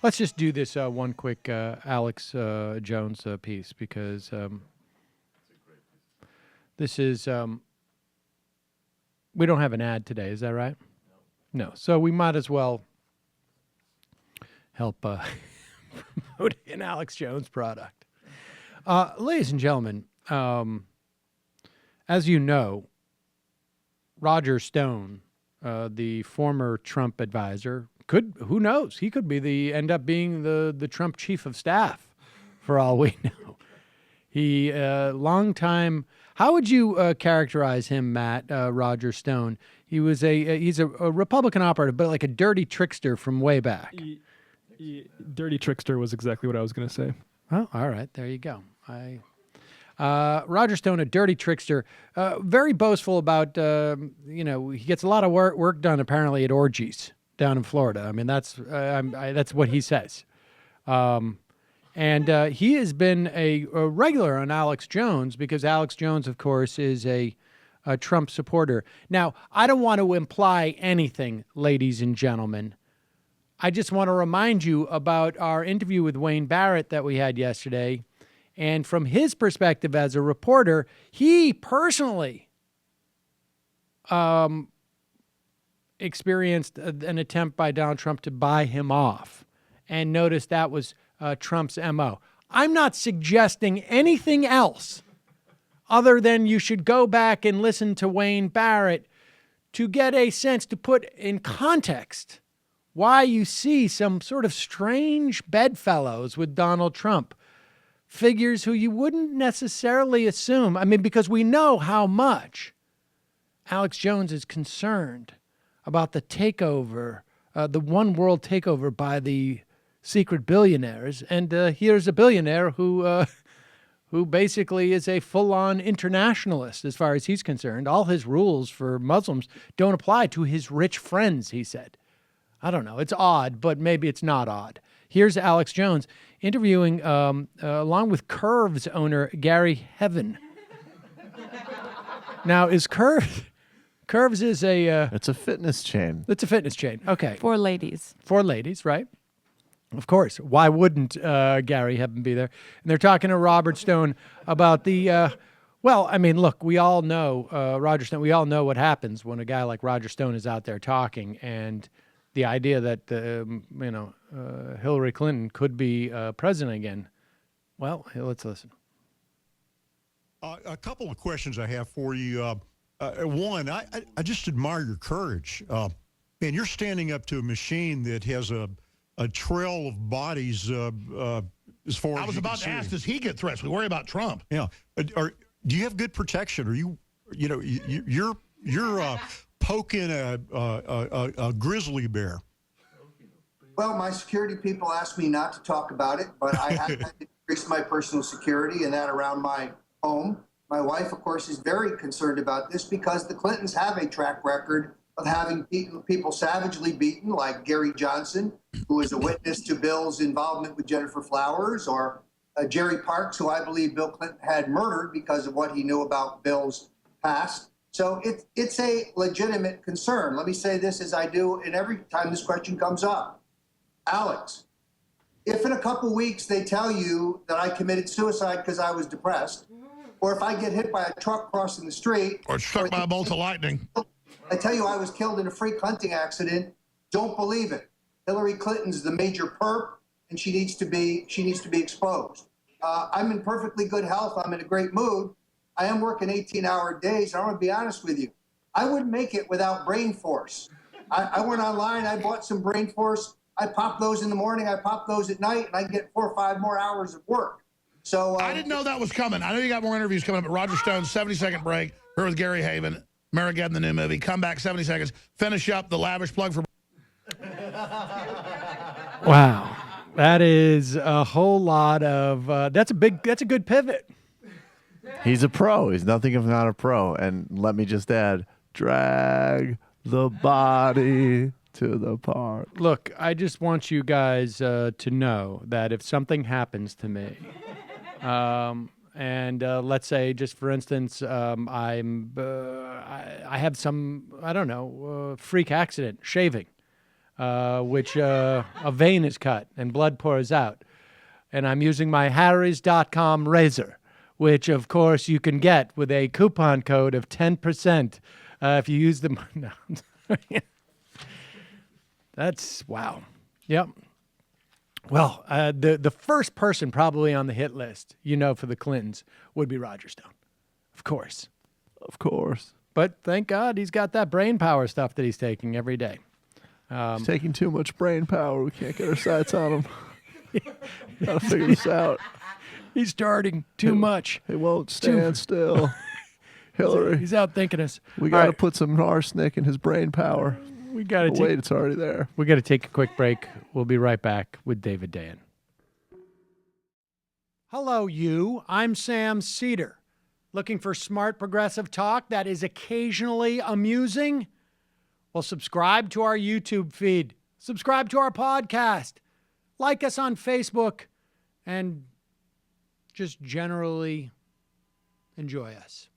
Let's just do this one quick Alex Jones piece because this is we don't have an ad today. Is that right? No. So we might as well help promote an Alex Jones product. Ladies and gentlemen, as you know, Roger Stone, the former Trump advisor, who knows? He could end up being the Trump chief of staff, for all we know. He long time. How would you characterize him, Matt? Roger Stone. He's a Republican operative, but like a dirty trickster from way back. Dirty trickster was exactly what I was going to say. Oh, all right, there you go. Roger Stone, a dirty trickster, very boastful about, he gets a lot of work done apparently at orgies down in Florida. I mean, that's what he says. And he has been a regular on Alex Jones because Alex Jones, of course, is a Trump supporter. Now, I don't want to imply anything, ladies and gentlemen. I just want to remind you about our interview with Wayne Barrett that we had yesterday. And from his perspective as a reporter, he personally experienced an attempt by Donald Trump to buy him off and noticed that was Trump's MO. I'm not suggesting anything else other than you should go back and listen to Wayne Barrett to get a sense, to put in context why you see some sort of strange bedfellows with Donald Trump. Figures who you wouldn't necessarily assume. I mean, because we know how much Alex Jones is concerned about the takeover, the one world takeover by the secret billionaires. And here's a billionaire who basically is a full-on internationalist as far as he's concerned. All his rules for Muslims don't apply to his rich friends, he said. I don't know. It's odd, but maybe it's not odd. Here's Alex Jones interviewing, along with Curve's owner, Gary Heaven. Now, is Curves is a... it's a fitness chain. It's a fitness chain. Okay. For ladies. For ladies, right? Of course. Why wouldn't Gary Heaven be there? And they're talking to Robert Stone about the... well, I mean, look, we all know, Roger Stone, we all know what happens when a guy like Roger Stone is out there talking, and the idea that, Hillary Clinton could be president again. Well, let's listen. A couple of questions I have for you. One, I just admire your courage. Man, you're standing up to a machine that has a trail of bodies as far as I was about to ask, does he get threats? We worry about Trump. Yeah. Do you have good protection? Are you're poking a grizzly bear? Well, my security people asked me not to talk about it, but I have increased my personal security and that around my home. My wife, of course, is very concerned about this because the Clintons have a track record of having people savagely beaten, like Gary Johnson, who is a witness to Bill's involvement with Jennifer Flowers, or Jerry Parks, who I believe Bill Clinton had murdered because of what he knew about Bill's past. So it's a legitimate concern. Let me say this as I do, and every time this question comes up. Alex, if in a couple weeks they tell you that I committed suicide because I was depressed, or if I get hit by a truck crossing the street, or struck by a bolt of lightning, I tell you I was killed in a freak hunting accident, don't believe it. Hillary Clinton's the major perp, and she needs to be exposed. I'm in perfectly good health. I'm in a great mood. I am working 18-hour days. I want to be honest with you. I wouldn't make it without Brain Force. I went online. I bought some Brain Force. I pop those in the morning. I pop those at night, and I get 4 or 5 more hours of work. So I didn't know that was coming. I know you got more interviews coming up, but Roger Stone, 70-second break. Her with Gary Haven, Marigeddon, the new movie. Come back, 70 seconds. Finish up the lavish plug for... Wow. That is a whole lot of... that's a good pivot. He's a pro. He's nothing if not a pro. And let me just add, drag the body to the park. Look, I just want you guys to know that if something happens to me, and let's say, just for instance, I have some, I don't know, freak accident, shaving, which a vein is cut and blood pours out. And I'm using my Harrys.com razor, which, of course, you can get with a coupon code of 10% if you use the... No. That's... Wow. Yep. Well, the first person probably on the hit list, for the Clintons, would be Roger Stone. Of course. Of course. But thank God he's got that brain power stuff that he's taking every day. He's taking too much brain power. We can't get our sights on him. Gotta figure this out. He's starting too much. He won't stand still. Hillary. He's out thinking us. We got to put some arsenic in his brain power. We got to wait, it's already there. We got to take a quick break. We'll be right back with David Dayen. Hello, you. I'm Sam Seder. Looking for smart progressive talk that is occasionally amusing? Well, subscribe to our YouTube feed. Subscribe to our podcast. Like us on Facebook. And just generally enjoy us.